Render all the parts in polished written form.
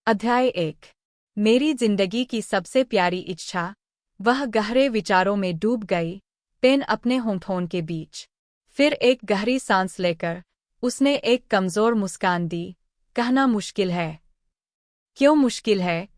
अध्याय 1। मेरी जिंदगी की सबसे प्यारी इच्छा। वह गहरे विचारों में डूब गई, पेन अपने होंठों के बीच। फिर एक गहरी सांस लेकर उसने एक कमजोर मुस्कान दी। कहना मुश्किल है। क्यों मुश्किल है?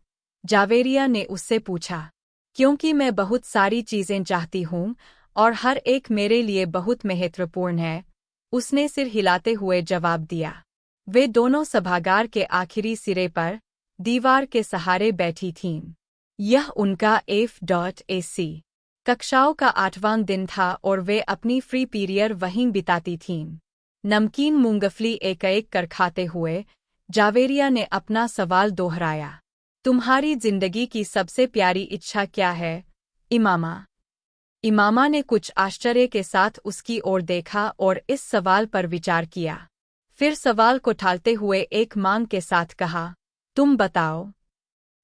जावेरिया ने उससे पूछा। क्योंकि मैं बहुत सारी चीजें चाहती हूँ और हर एक मेरे लिए बहुत महत्वपूर्ण है, उसने सिर हिलाते हुए जवाब दिया। वे दोनों सभागार के आखिरी सिरे पर दीवार के सहारे बैठी थीं। यह उनका F.AC कक्षाओं का 8वां दिन था और वे अपनी फ्री पीरियड वहीं बिताती थीं। नमकीन मूंगफली एक-एक कर खाते हुए जावेरिया ने अपना सवाल दोहराया। तुम्हारी जिंदगी की सबसे प्यारी इच्छा क्या है, इमामा? इमामा ने कुछ आश्चर्य के साथ उसकी ओर देखा और इस सवाल पर विचार किया। फिर सवाल को टालते हुए एक मांग के साथ कहा, तुम बताओ।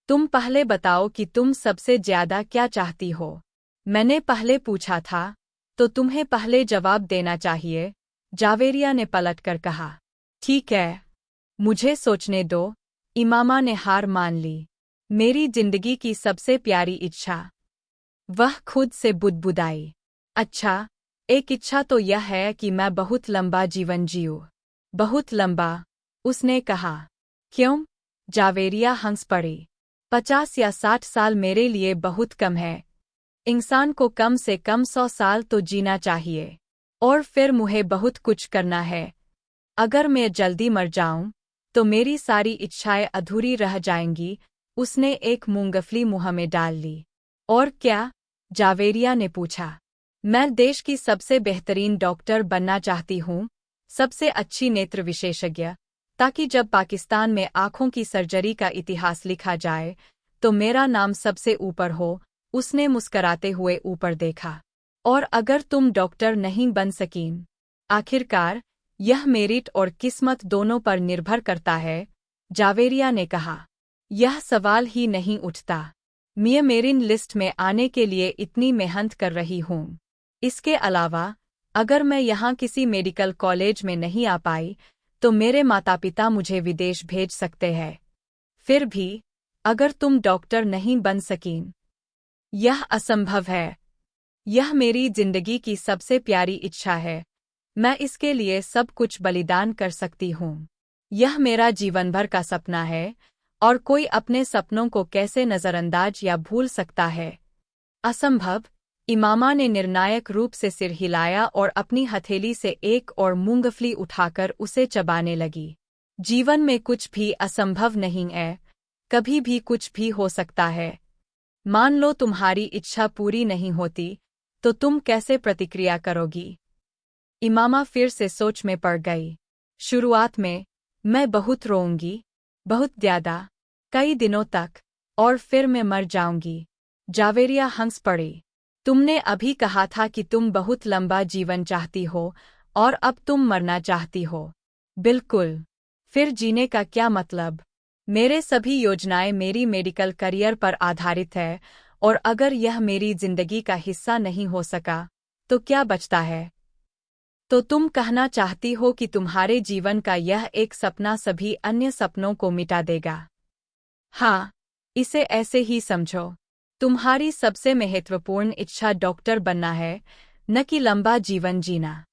तुम पहले बताओ कि तुम सबसे ज्यादा क्या चाहती हो। मैंने पहले पूछा था, तो तुम्हें पहले जवाब देना चाहिए, जावेरिया ने पलटकर कहा। ठीक है, मुझे सोचने दो। इमामा ने हार मान ली। मेरी जिंदगी की सबसे प्यारी इच्छा। वह खुद से बुदबुदाई। अच्छा, एक इच्छा तो यह है कि मैं बहुत लंबा जीवन जीऊँ। बहुत लंबा, उसने कहा। क्यों? जावेरिया हंस पड़ी। 50 या 60 साल मेरे लिए बहुत कम है। इंसान को कम से कम 100 साल तो जीना चाहिए। और फिर मुझे बहुत कुछ करना है। अगर मैं जल्दी मर जाऊं, तो मेरी सारी इच्छाएं अधूरी रह जाएंगी। उसने एक मूंगफली मुंह में डाल ली। और क्या? जावेरिया ने पूछा। मैं देश की सबसे बेहतरीन डॉक्टर बनना चाहती हूँ, सबसे अच्छी नेत्र विशेषज्ञ, ताकि जब पाकिस्तान में आंखों की सर्जरी का इतिहास लिखा जाए तो मेरा नाम सबसे ऊपर हो। उसने मुस्कराते हुए ऊपर देखा। और अगर तुम डॉक्टर नहीं बन सकीं? आखिरकार, यह मेरिट और किस्मत दोनों पर निर्भर करता है, जावेरिया ने कहा। यह सवाल ही नहीं उठता। मैं मेरिट लिस्ट में आने के लिए इतनी मेहनत कर रही हूँ। इसके अलावा, अगर मैं यहाँ किसी मेडिकल कॉलेज में नहीं आ पाई, तो मेरे माता पिता मुझे विदेश भेज सकते हैं। फिर भी, अगर तुम डॉक्टर नहीं बन सकीं? यह असंभव है। यह मेरी जिंदगी की सबसे प्यारी इच्छा है। मैं इसके लिए सब कुछ बलिदान कर सकती हूँ। यह मेरा जीवन भर का सपना है, और कोई अपने सपनों को कैसे नजरअंदाज या भूल सकता है? असंभव। इमामा ने निर्णायक रूप से सिर हिलाया और अपनी हथेली से एक और मूंगफली उठाकर उसे चबाने लगी। जीवन में कुछ भी असंभव नहीं है, कभी भी कुछ भी हो सकता है। मान लो तुम्हारी इच्छा पूरी नहीं होती, तो तुम कैसे प्रतिक्रिया करोगी? इमामा फिर से सोच में पड़ गई। शुरुआत में, मैं बहुत रोऊंगी, बहुत ज्यादा, कई दिनों तक, और फिर मैं मर जाऊंगी। जावेरिया हंस पड़ी। तुमने अभी कहा था कि तुम बहुत लंबा जीवन चाहती हो, और अब तुम मरना चाहती हो। बिल्कुल। फिर जीने का क्या मतलब? मेरे सभी योजनाएं मेरी मेडिकल करियर पर आधारित है, और अगर यह मेरी जिंदगी का हिस्सा नहीं हो सका, तो क्या बचता है? तो तुम कहना चाहती हो कि तुम्हारे जीवन का यह एक सपना सभी अन्य सपनों को मिटा देगा? हाँ, इसे ऐसे ही समझो। तुम्हारी सबसे महत्वपूर्ण इच्छा डॉक्टर बनना है, न कि लंबा जीवन जीना।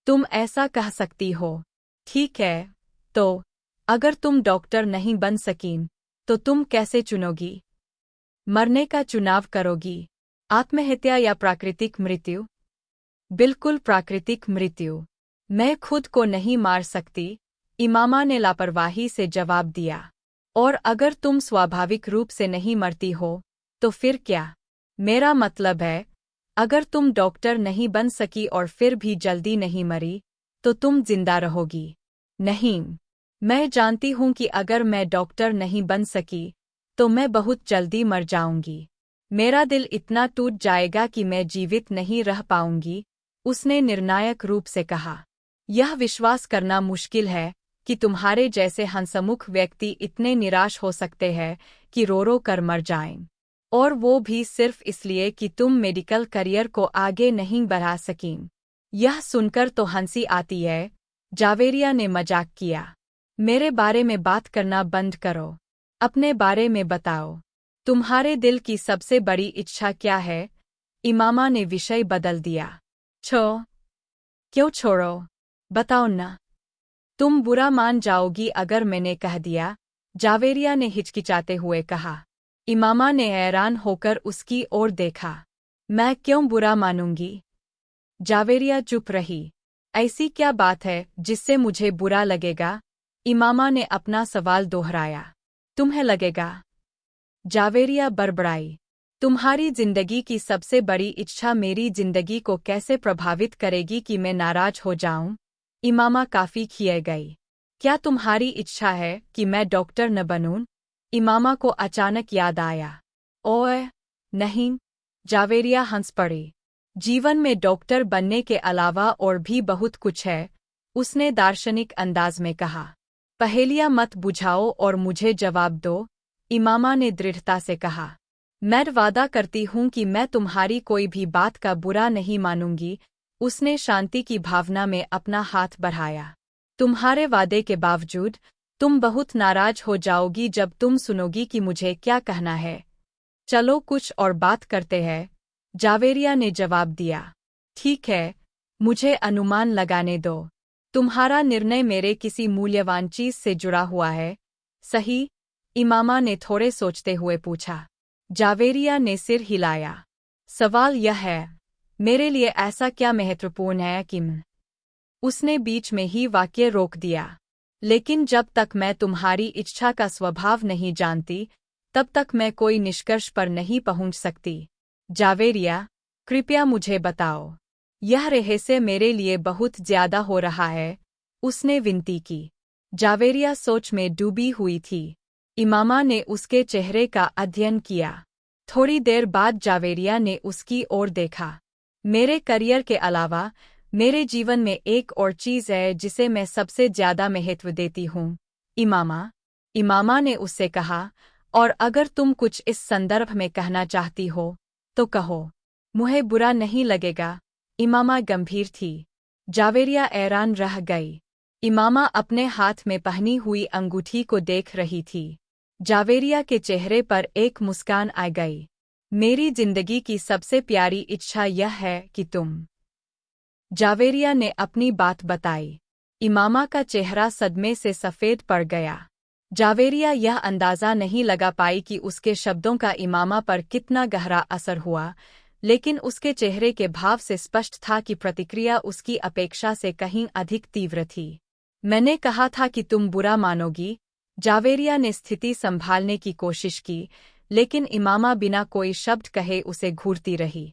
तुम ऐसा कह सकती हो। ठीक है, तो अगर तुम डॉक्टर नहीं बन सकीं, तो तुम कैसे चुनोगी? मरने का चुनाव करोगी? आत्महत्या या प्राकृतिक मृत्यु? बिल्कुल प्राकृतिक मृत्यु। मैं खुद को नहीं मार सकती, इमामा ने लापरवाही से जवाब दिया। और अगर तुम स्वाभाविक रूप से नहीं मरती हो, तो फिर क्या? मेरा मतलब है, अगर तुम डॉक्टर नहीं बन सकी और फिर भी जल्दी नहीं मरी, तो तुम जिंदा रहोगी। नहीं, मैं जानती हूं कि अगर मैं डॉक्टर नहीं बन सकी, तो मैं बहुत जल्दी मर जाऊंगी। मेरा दिल इतना टूट जाएगा कि मैं जीवित नहीं रह पाऊंगी, उसने निर्णायक रूप से कहा। यह विश्वास करना मुश्किल है कि तुम्हारे जैसे हंसमुख व्यक्ति इतने निराश हो सकते हैं कि रो रो कर मर जाएं। और वो भी सिर्फ इसलिए कि तुम मेडिकल करियर को आगे नहीं बढ़ा सकीं। यह सुनकर तो हंसी आती है, जावेरिया ने मजाक किया। मेरे बारे में बात करना बंद करो। अपने बारे में बताओ। तुम्हारे दिल की सबसे बड़ी इच्छा क्या है? इमामा ने विषय बदल दिया। क्यों छोड़ो? बताओ ना। तुम बुरा मान जाओगी अगर मैंने कह दिया, जावेरिया ने हिचकिचाते हुए कहा। इमामा ने हैरान होकर उसकी ओर देखा। मैं क्यों बुरा मानूंगी? जावेरिया चुप रही। ऐसी क्या बात है जिससे मुझे बुरा लगेगा? इमामा ने अपना सवाल दोहराया। तुम्हें लगेगा? जावेरिया बड़बड़ाई। तुम्हारी जिंदगी की सबसे बड़ी इच्छा मेरी जिंदगी को कैसे प्रभावित करेगी कि मैं नाराज हो जाऊं? इमामा काफी खिए गई। क्या तुम्हारी इच्छा है कि मैं डॉक्टर न बनूं? इमामा को अचानक याद आया। ओए, नहीं। जावेरिया हंस पड़ी। जीवन में डॉक्टर बनने के अलावा और भी बहुत कुछ है, उसने दार्शनिक अंदाज में कहा। पहेलियां मत बुझाओ और मुझे जवाब दो, इमामा ने दृढ़ता से कहा। मैं वादा करती हूं कि मैं तुम्हारी कोई भी बात का बुरा नहीं मानूंगी, उसने शांति की भावना में अपना हाथ बढ़ाया। तुम्हारे वादे के बावजूद, तुम बहुत नाराज हो जाओगी जब तुम सुनोगी कि मुझे क्या कहना है। चलो कुछ और बात करते हैं, जावेरिया ने जवाब दिया। ठीक है, मुझे अनुमान लगाने दो। तुम्हारा निर्णय मेरे किसी मूल्यवान चीज से जुड़ा हुआ है, सही? इमामा ने थोड़े सोचते हुए पूछा। जावेरिया ने सिर हिलाया। सवाल यह है, मेरे लिए ऐसा क्या महत्वपूर्ण है कि उसने बीच में ही वाक्य रोक दिया। लेकिन जब तक मैं तुम्हारी इच्छा का स्वभाव नहीं जानती, तब तक मैं कोई निष्कर्ष पर नहीं पहुंच सकती। जावेरिया, कृपया मुझे बताओ। यह रहस्य मेरे लिए बहुत ज्यादा हो रहा है, उसने विनती की। जावेरिया सोच में डूबी हुई थी। इमामा ने उसके चेहरे का अध्ययन किया। थोड़ी देर बाद जावेरिया ने उसकी ओर देखा। मेरे करियर के अलावा, मेरे जीवन में एक और चीज़ है जिसे मैं सबसे ज्यादा महत्व देती हूँ, इमामा ने उससे कहा, और अगर तुम कुछ इस संदर्भ में कहना चाहती हो, तो कहो। मुझे बुरा नहीं लगेगा, इमामा गंभीर थी। जावेरिया हैरान रह गई। इमामा अपने हाथ में पहनी हुई अंगूठी को देख रही थी। जावेरिया के चेहरे पर एक मुस्कान आ गई। मेरी जिंदगी की सबसे प्यारी इच्छा यह है कि तुम। जावेरिया ने अपनी बात बताई। इमामा का चेहरा सदमे से सफ़ेद पड़ गया। जावेरिया यह अंदाज़ा नहीं लगा पाई कि उसके शब्दों का इमामा पर कितना गहरा असर हुआ, लेकिन उसके चेहरे के भाव से स्पष्ट था कि प्रतिक्रिया उसकी अपेक्षा से कहीं अधिक तीव्र थी। मैंने कहा था कि तुम बुरा मानोगी। जावेरिया ने स्थिति संभालने की कोशिश की, लेकिन इमामा बिना कोई शब्द कहे उसे घूरती रही।